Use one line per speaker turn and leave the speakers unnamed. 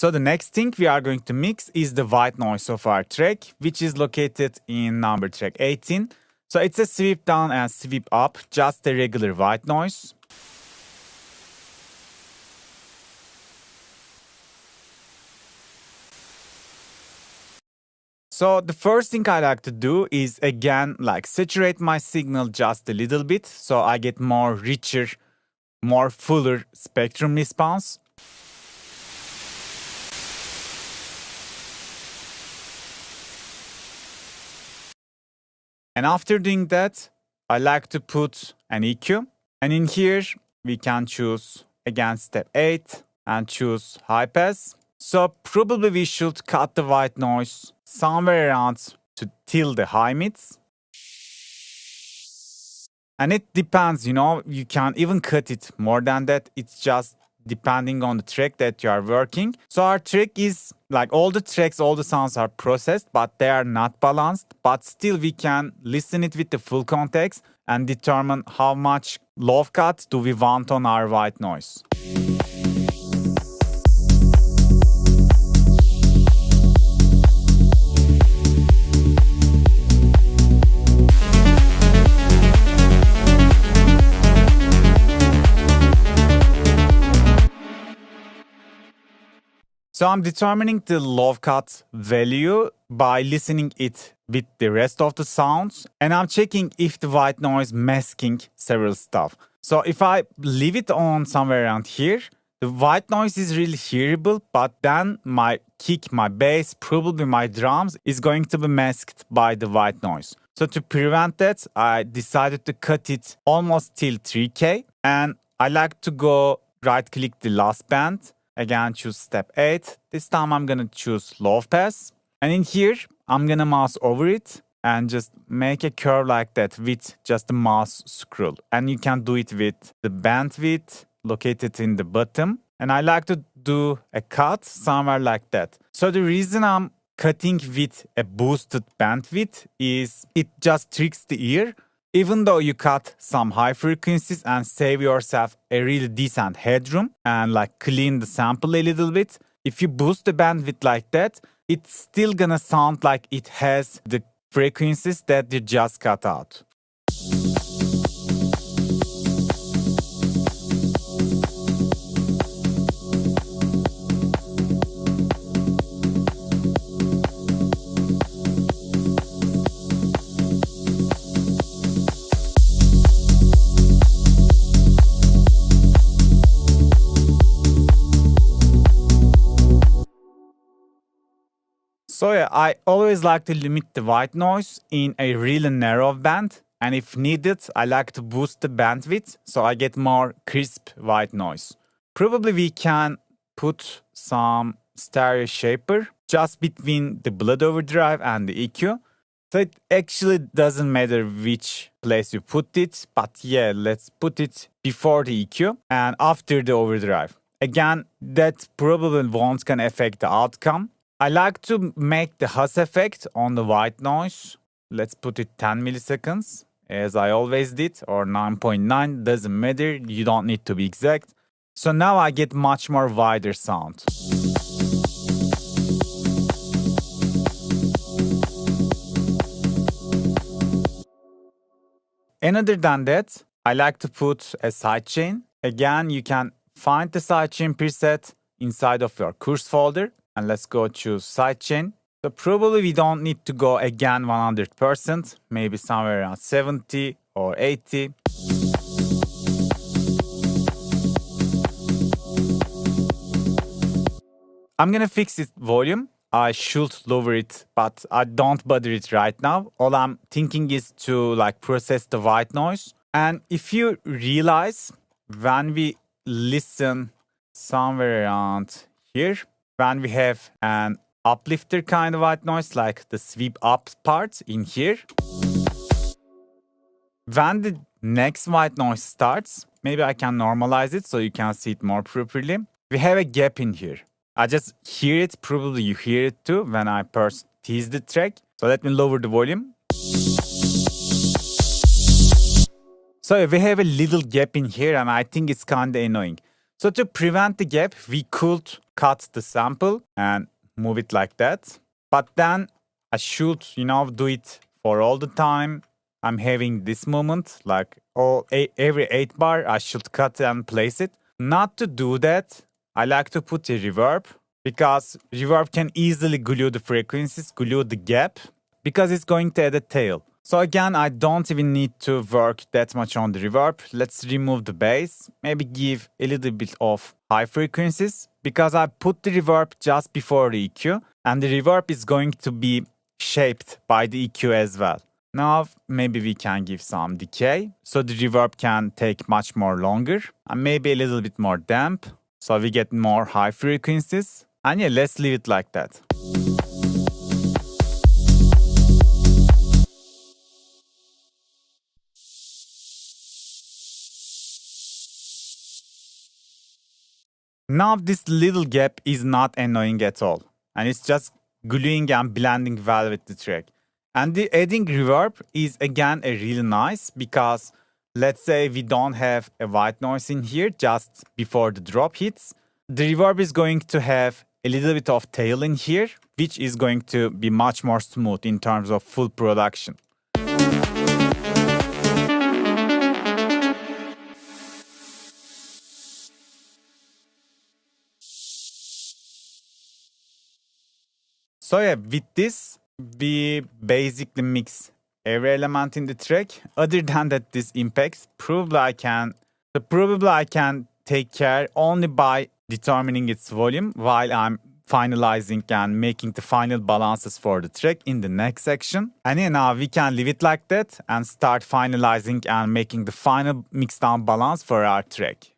So the next thing we are going to mix is the white noise of our track, which is located in number track 18. So it's a sweep down and sweep up, just a regular white noise. So the first thing I like to do is again like saturate my signal just a little bit so I get more richer, more fuller spectrum response. And after doing that, I like to put an EQ. And in here, we can choose again step 8 and choose high pass. So probably we should cut the white noise somewhere around till the high mids. And it depends, you can even cut it more than that. It's just depending on the track that you are working. So our track is like all the tracks, all the sounds are processed, but they are not balanced. But still we can listen it with the full context and determine how much low cut do we want on our white noise. So I'm determining the low cut value by listening it with the rest of the sounds, and I'm checking if the white noise masking several stuff. So if I leave it on somewhere around here, the white noise is really hearable, but then my kick, my bass, probably my drums is going to be masked by the white noise. So to prevent that, I decided to cut it almost till 3K, and I like to go right click the last band. Again, choose step 8. This time I'm gonna choose low pass. And in here, I'm gonna mouse over it and just make a curve like that with just a mouse scroll. And you can do it with the bandwidth located in the bottom. And I like to do a cut somewhere like that. So the reason I'm cutting with a boosted bandwidth is it just tricks the ear. Even though you cut some high frequencies and save yourself a really decent headroom and like clean the sample a little bit, if you boost the bandwidth like that, it's still gonna sound like it has the frequencies that you just cut out. So yeah, I always like to limit the white noise in a really narrow band, and if needed, I like to boost the bandwidth so I get more crisp white noise. Probably we can put some stereo shaper just between the blood overdrive and the EQ. So it actually doesn't matter which place you put it, but yeah, let's put it before the EQ and after the overdrive. Again, that probably won't can affect the outcome. I like to make the Huss effect on the white noise. Let's put it 10 milliseconds, as I always did, or 9.9, doesn't matter, you don't need to be exact. So now I get much more wider sound. And other than that, I like to put a sidechain. Again, you can find the sidechain preset inside of your course folder. And let's go choose sidechain. So probably we don't need to go again 100%, maybe somewhere around 70 or 80. I'm gonna fix its volume. I should lower it, but I don't bother it right now. All I'm thinking is to like process the white noise. And if you realize when we listen somewhere around here, when we have an uplifter kind of white noise, like the sweep up part in here, when the next white noise starts, maybe I can normalize it so you can see it more properly. We have a gap in here. I just hear it, probably you hear it too when I first tease the track. So let me lower the volume. So we have a little gap in here and I think it's kind of annoying. So to prevent the gap, we could cut the sample and move it like that. But then I should, do it for all the time. I'm having this moment, like every 8 bar, I should cut and place it. Not to do that, I like to put a reverb because reverb can easily glue the frequencies, glue the gap, because it's going to add a tail. So again, I don't even need to work that much on the reverb. Let's remove the bass, maybe give a little bit of high frequencies because I put the reverb just before the EQ and the reverb is going to be shaped by the EQ as well. Now maybe we can give some decay so the reverb can take much more longer and maybe a little bit more damp so we get more high frequencies. And yeah, let's leave it like that. Now this little gap is not annoying at all. And it's just gluing and blending well with the track. And the adding reverb is again a really nice because let's say we don't have a white noise in here just before the drop hits. The reverb is going to have a little bit of tail in here, which is going to be much more smooth in terms of full production. So yeah, with this, we basically mix every element in the track. Other than that, this impacts, probably I can take care only by determining its volume while I'm finalizing and making the final balances for the track in the next section. And yeah, now we can leave it like that and start finalizing and making the final mix down balance for our track.